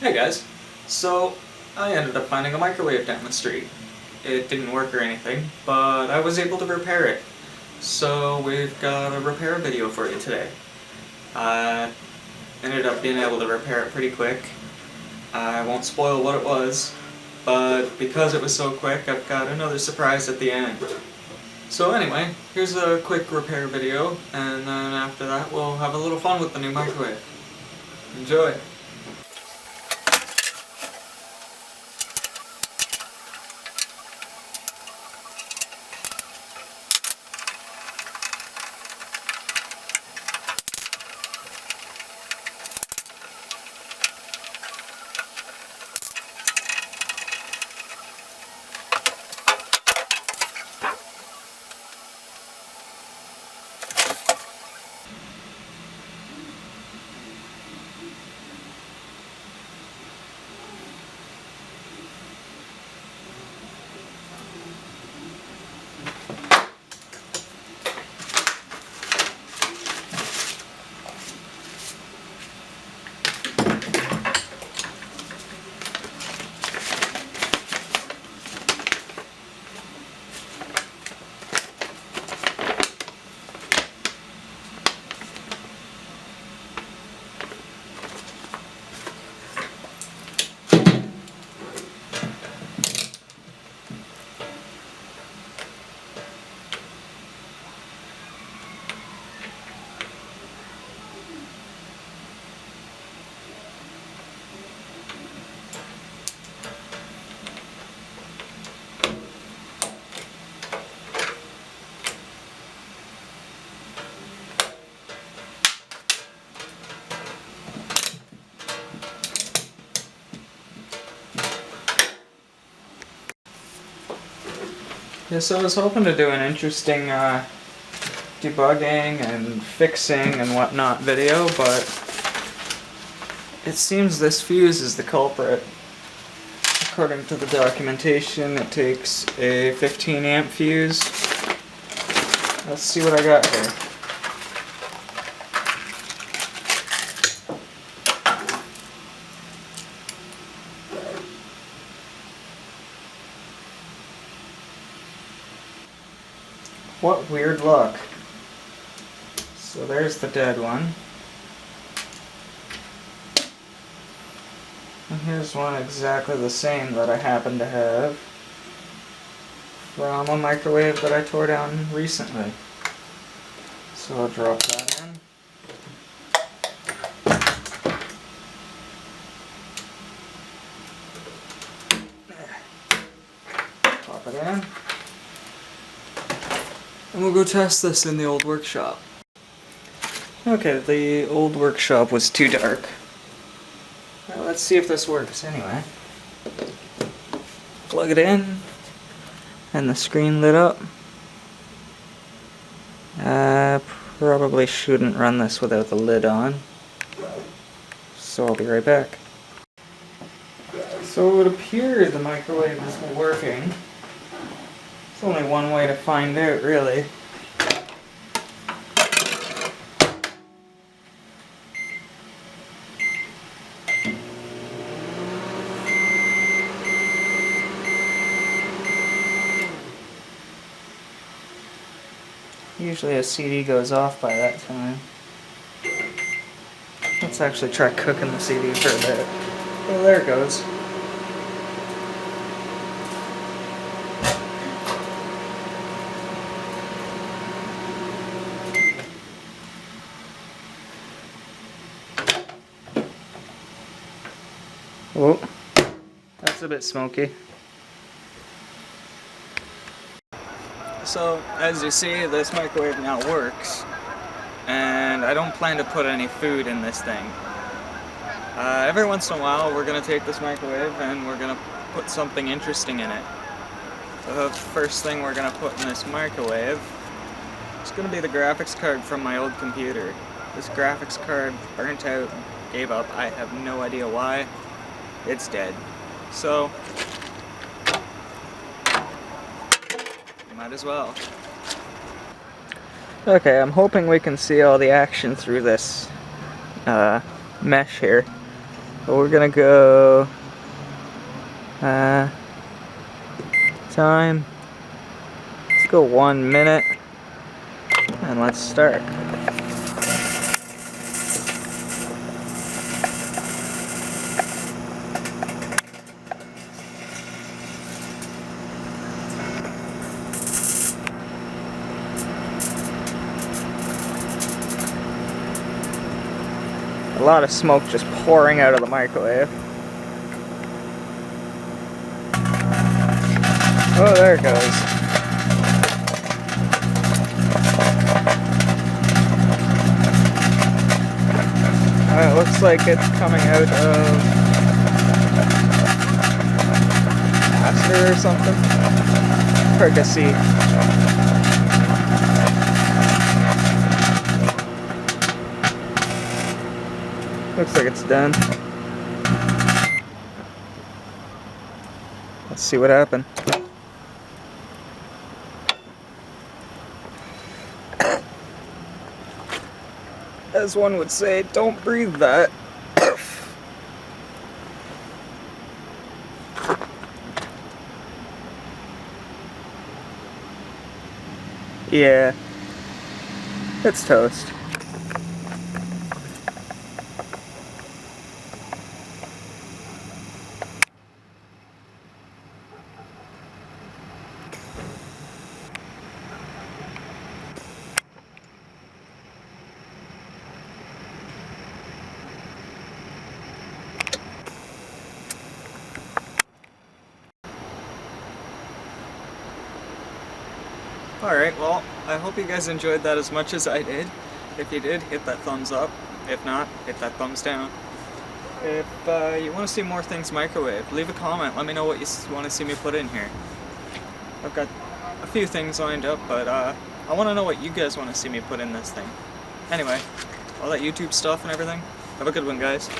Hey guys, so I ended up finding a microwave down the street. It didn't work or anything, but I was able to repair it. So we've got a repair video for you today. I ended up being able to repair it pretty quick. I won't spoil what it was, but because it was so quick, I've got another surprise at the end. So anyway, here's a quick repair video, and then after that we'll have a little fun with the new microwave. Enjoy! Yeah, so I was hoping to do an interesting debugging and fixing and whatnot video, but it seems this fuse is the culprit. According to the documentation, it takes a 15 amp fuse. Let's see what I got here. What weird luck. So there's the dead one. And here's one exactly the same that I happen to have from a microwave that I tore down recently. So I'll drop that in. Pop it in. And we'll go test this in the old workshop. Okay, the old workshop was too dark. Well, let's see if this works anyway. Plug it in, and the screen lit up. Probably shouldn't run this without the lid on. So I'll be right back. So it would appear the microwave is working. There's only one way to find out, really. Usually a CD goes off by that time. Let's actually try cooking the CD for a bit. Oh, there it goes. Oh, that's a bit smoky. So, as you see, this microwave now works, and I don't plan to put any food in this thing. Every once in a while, we're going to take this microwave and we're going to put something interesting in it. The first thing we're going to put in this microwave is going to be the graphics card from my old computer. This graphics card burnt out, gave up, I have no idea why. It's dead. So, might as well. Okay, I'm hoping we can see all the action through this mesh here. But we're gonna go time. Let's go 1 minute and let's start. A lot of smoke just pouring out of the microwave. Oh, there it goes. It looks like it's coming out of pasta or something. Hard to see. Looks like it's done. Let's see what happened. As one would say, don't breathe that. Yeah, it's toast. Alright, well, I hope you guys enjoyed that as much as I did. If you did, hit that thumbs up. If not, hit that thumbs down. If you want to see more things microwave, leave a comment. Let me know what you want to see me put in here. I've got a few things lined up, but I want to know what you guys want to see me put in this thing. Anyway, all that YouTube stuff and everything. Have a good one, guys.